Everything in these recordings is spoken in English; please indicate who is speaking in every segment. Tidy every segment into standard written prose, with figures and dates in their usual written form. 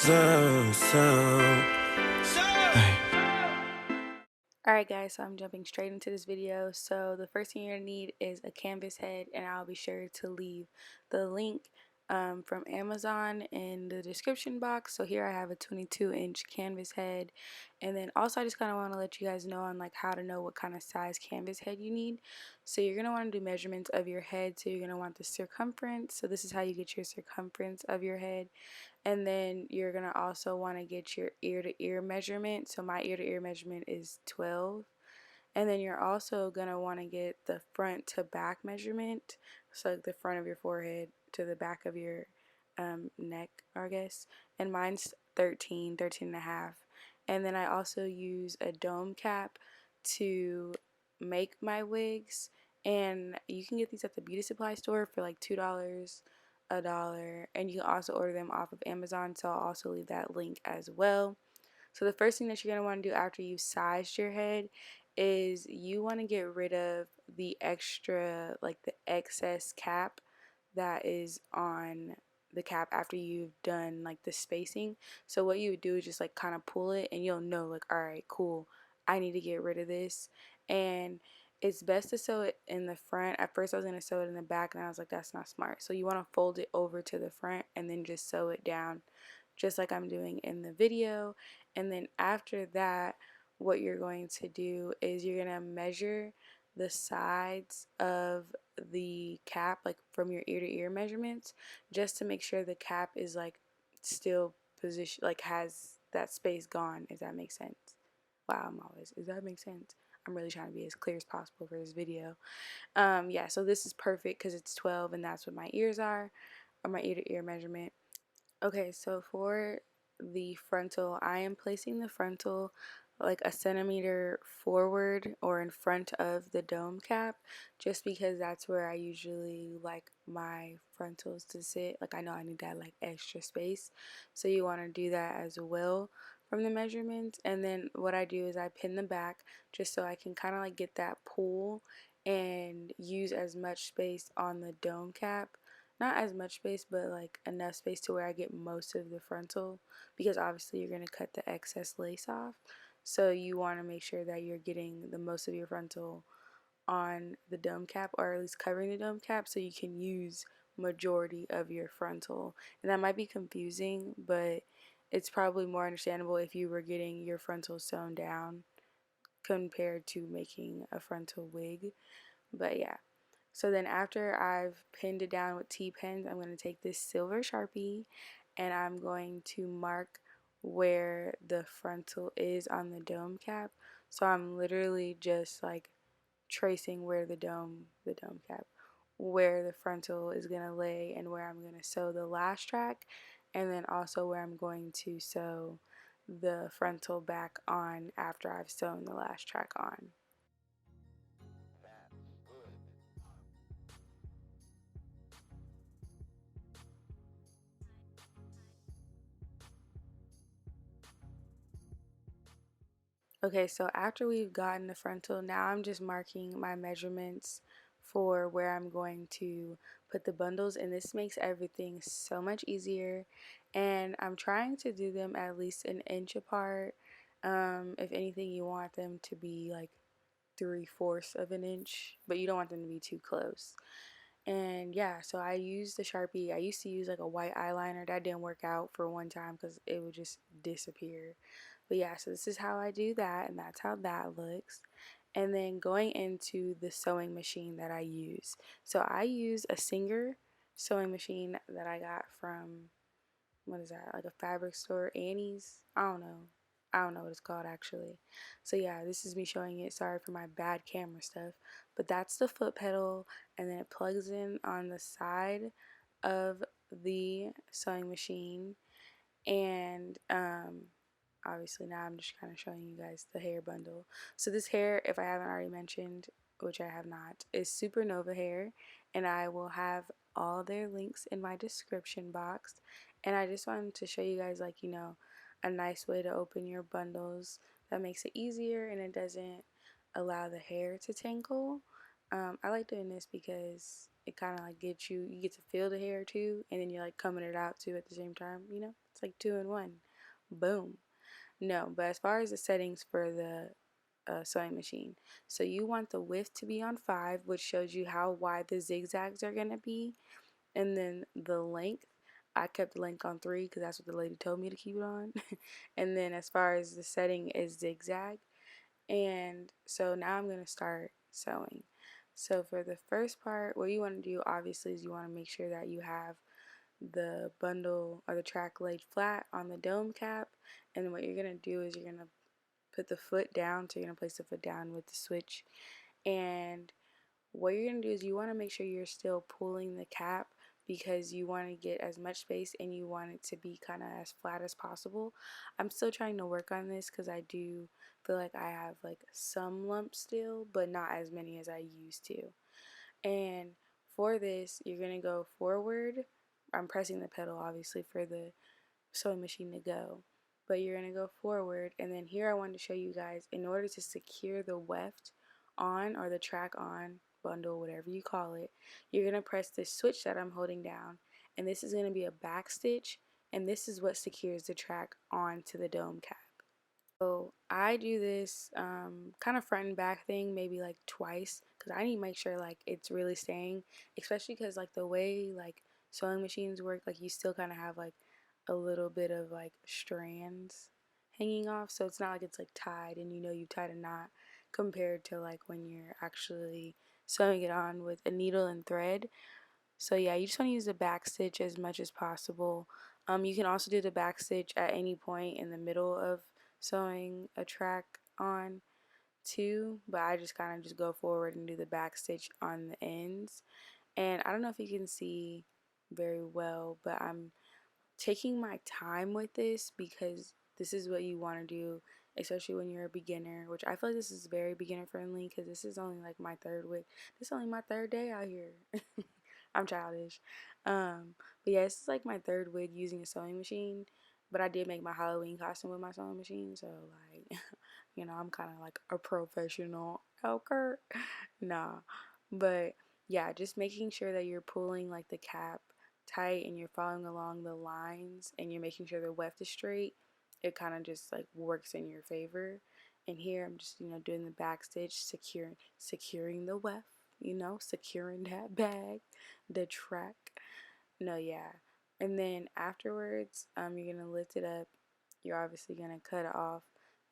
Speaker 1: Alright guys, so I'm jumping straight into this video. So the first thing you're going to need is a canvas head, and I'll be sure to leave the link from Amazon in the description box. So here I have a 22-inch canvas head, and then also I just kind of want to let you guys know on like how to know what kind of size canvas head you need. So you're going to want to do measurements of your head. So you're going to want the circumference. So this is how you get your circumference of your head. And then you're going to also want to get your ear to ear measurement. So my ear to ear measurement is 12. And then you're also going to want to get the front to back measurement. So like the front of your forehead to the back of your neck, I guess. And mine's 13 and a half. And then I also use a dome cap to make my wigs. And you can get these at the beauty supply store for like $2, $1, and you can also order them off of Amazon, so I'll also leave that link as well. So the first thing that you're going to want to do after you've sized your head is you want to get rid of the extra, like the excess cap that is on the cap after you've done like the spacing. So what you would do is just like kind of pull it, and you'll know like, alright, cool, I need to get rid of this. And it's best to sew it in the front. At first I was going to sew it in the back, and I was like, that's not smart. So you want to fold it over to the front and then just sew it down just like I'm doing in the video. And then after that, what you're going to do is you're going to measure the sides of the cap, like from your ear to ear measurements, just to make sure the cap is like still position, like has that space gone, if that makes sense. Wow, does that make sense? I'm really trying to be as clear as possible for this video. Yeah, so this is perfect because it's 12 and that's what my ears are, or my ear to ear measurement. Okay, so for the frontal, I am placing the frontal like a centimeter forward or in front of the dome cap, just because that's where I usually like my frontals to sit. Like I know I need that like extra space, so you want to do that as well from the measurements. And then what I do is I pin the back just so I can kind of like get that pull and use as much space on the dome cap, not as much space, but like enough space to where I get most of the frontal, because obviously you're going to cut the excess lace off. So you want to make sure that you're getting the most of your frontal on the dome cap, or at least covering the dome cap, so you can use majority of your frontal. And that might be confusing, but it's probably more understandable if you were getting your frontal sewn down compared to making a frontal wig. But yeah, so then after I've pinned it down with T-pins, I'm going to take this silver Sharpie and I'm going to mark where the frontal is on the dome cap. So I'm literally just like tracing where the dome cap, where the frontal is going to lay, and where I'm going to sew the lash track, and then also where I'm going to sew the frontal back on after I've sewn the lash track on. Okay, so after we've gotten the frontal, now I'm just marking my measurements for where I'm going to put the bundles, and this makes everything so much easier. And I'm trying to do them at least an inch apart. If anything, you want them to be like 3/4 of an inch, but you don't want them to be too close. And yeah, so I use the Sharpie. I used to use like a white eyeliner. That didn't work out for one time because it would just disappear. But yeah, so this is how I do that, and that's how that looks. And then going into the sewing machine that I use. So I use a Singer sewing machine that I got from, what is that, like a fabric store, Annie's? I don't know what it's called actually. So yeah, this is me showing it. Sorry for my bad camera stuff. But that's the foot pedal, and then it plugs in on the side of the sewing machine. And obviously now I'm just kind of showing you guys the hair bundle. So this hair, if I haven't already mentioned, which I have not, is SuperNova Hair, and I will have all their links in my description box. And I just wanted to show you guys, like, you know, a nice way to open your bundles that makes it easier and it doesn't allow the hair to tangle. I like doing this because it kind of like gets you, you get to feel the hair too, and then you're like combing it out too at the same time, you know? It's like two in one. Boom. No, but as far as the settings for the sewing machine, so you want the width to be on 5, which shows you how wide the zigzags are going to be, and then the length, I kept the length on 3 because that's what the lady told me to keep it on. And then as far as the setting is zigzag. And so now I'm going to start sewing. So for the first part, what you want to do obviously is you want to make sure that you have the bundle or the track laid flat on the dome cap. And what you're going to do is you're going to put the foot down, so you're going to place the foot down with the switch. And what you're going to do is you want to make sure you're still pulling the cap because you want to get as much space and you want it to be kind of as flat as possible. I'm still trying to work on this because I do feel like I have like some lumps still, but not as many as I used to. And for this, you're going to go forward. I'm pressing the pedal obviously for the sewing machine to go, but you're going to go forward. And then here I wanted to show you guys, in order to secure the weft on, or the track on, bundle, whatever you call it, you're going to press this switch that I'm holding down, and this is going to be a back stitch, and this is what secures the track onto the dome cap. So I do this kind of front and back thing maybe like twice because I need to make sure like it's really staying, especially because like the way like sewing machines work, like you still kind of have like a little bit of like strands hanging off, so it's not like it's like tied and you know you tied a knot, compared to like when you're actually sewing it on with a needle and thread. So yeah, you just want to use the back stitch as much as possible. You can also do the back stitch at any point in the middle of sewing a track on too, but I just kind of just go forward and do the back stitch on the ends. And I don't know if you can see very well, but I'm taking my time with this because this is what you want to do, especially when you're a beginner, which I feel like this is very beginner friendly because this is only like my third week. This is only my third day out here. I'm childish. But yeah, this is like my third wig using a sewing machine, but I did make my Halloween costume with my sewing machine, so like, you know, I'm kind of like a professional. Okay. Nah. But yeah, just making sure that you're pulling like the cap tight and you're following along the lines and you're making sure the weft is straight, it kind of just like works in your favor. And here I'm just, you know, doing the back stitch, securing the weft, you know, securing that bag, the track. No, yeah. And then afterwards, you're gonna lift it up. You're obviously gonna cut off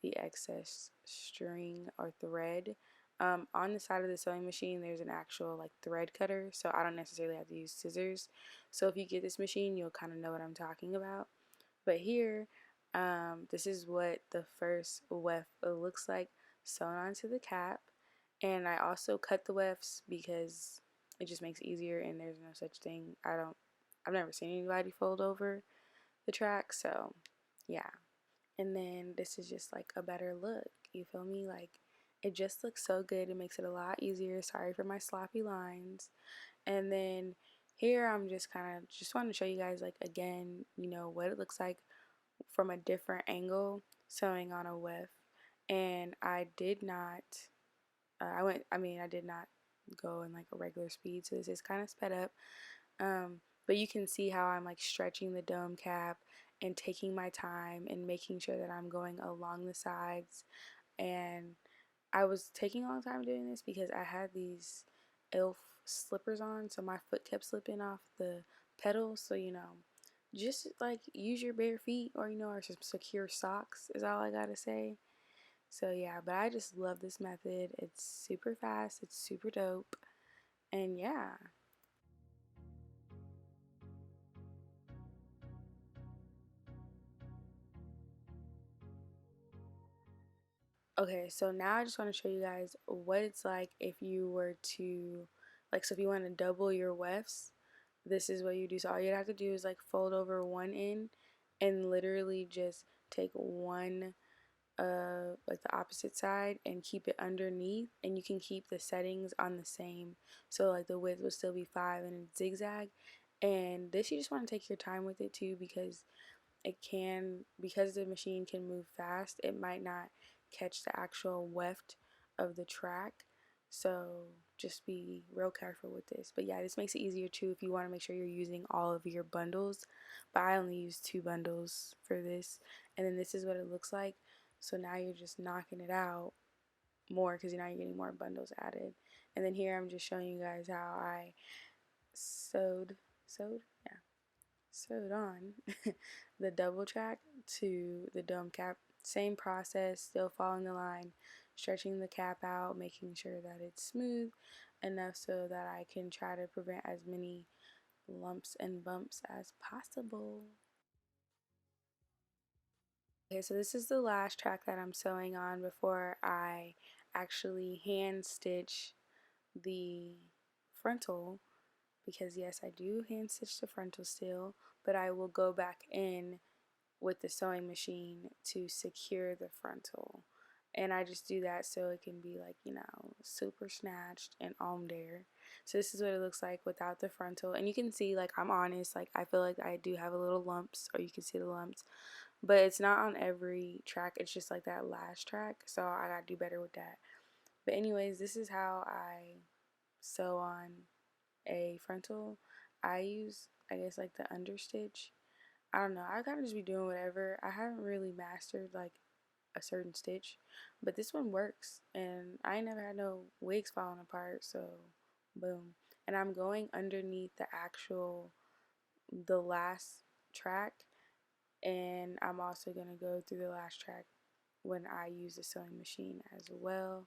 Speaker 1: the excess string or thread. On the side of the sewing machine, there's an actual like thread cutter, so I don't necessarily have to use scissors. So if you get this machine, you'll kind of know what I'm talking about. But here, this is what the first weft looks like sewn onto the cap. And I also cut the wefts because it just makes it easier, and there's no such thing. I've never seen anybody fold over the track, so yeah. And then this is just like a better look, you feel me? Like, it just looks so good. It makes it a lot easier. Sorry for my sloppy lines. And then here I'm just kind of just wanting to show you guys like again, you know, what it looks like from a different angle sewing on a weft. And I did not I did not go in like a regular speed, so this is kind of sped up. But you can see how I'm like stretching the dome cap and taking my time and making sure that I'm going along the sides. And I was taking a long time doing this because I had these elf slippers on, so my foot kept slipping off the pedal. So, you know, just like use your bare feet, or, you know, or some secure socks is all I gotta say. So yeah, but I just love this method. It's super fast, it's super dope, and yeah. Okay, so now I just want to show you guys what it's like if you were to, like, so if you want to double your wefts, this is what you do. So all you'd have to do is like fold over one end and literally just take one like the opposite side and keep it underneath, and you can keep the settings on the same, so like the width will still be 5 and it's zigzag. And this, you just want to take your time with it too, because because the machine can move fast, it might not catch the actual weft of the track. So just be real careful with this. But yeah, this makes it easier too if you want to make sure you're using all of your bundles. But I only use 2 bundles for this. And then this is what it looks like. So now you're just knocking it out more because now you're getting more bundles added. And then here I'm just showing you guys how I sewed on the double track to the dome cap. Same process, still following the line, stretching the cap out, making sure that it's smooth enough so that I can try to prevent as many lumps and bumps as possible. Okay, so this is the last track that I'm sewing on before I actually hand stitch the frontal, because yes, I do hand stitch the frontal still, but I will go back in with the sewing machine to secure the frontal. And I just do that so it can be like, you know, super snatched and on there. So this is what it looks like without the frontal. And you can see, like, I'm honest, like I feel like I do have a little lumps, or you can see the lumps, but it's not on every track. It's just like that last track, so I gotta do better with that. But anyways, this is how I sew on a frontal. I use, I guess, like the understitch. I don't know, I kind of just be doing whatever. I haven't really mastered like a certain stitch, but this one works, and I ain't never had no wigs falling apart, so boom. And I'm going underneath the last track, and I'm also going to go through the last track when I use the sewing machine as well.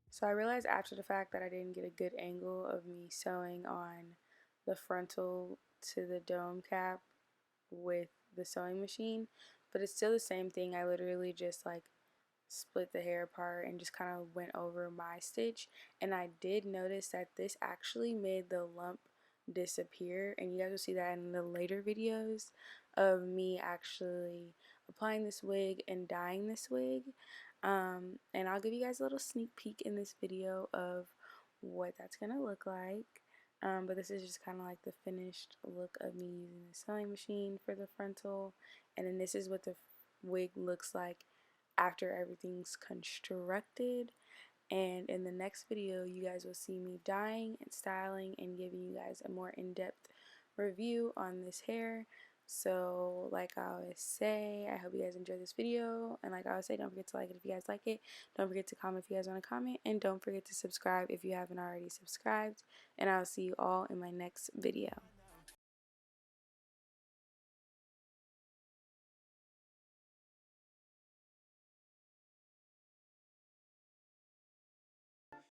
Speaker 1: So I realized after the fact that I didn't get a good angle of me sewing on the frontal to the dome cap with the sewing machine, but it's still the same thing. I literally just like split the hair apart and just kind of went over my stitch, and I did notice that this actually made the lump disappear, and you guys will see that in the later videos of me actually applying this wig and dyeing this wig. And I'll give you guys a little sneak peek in this video of what that's gonna look like. But this is just kind of like the finished look of me using the sewing machine for the frontal, and then this is what the wig looks like after everything's constructed. And in the next video, you guys will see me dyeing and styling and giving you guys a more in-depth review on this hair. So like I always say, I hope you guys enjoyed this video, and like I always say, don't forget to like it if you guys like it, don't forget to comment if you guys want to comment, and don't forget to subscribe if you haven't already subscribed, and I'll see you all in my next video.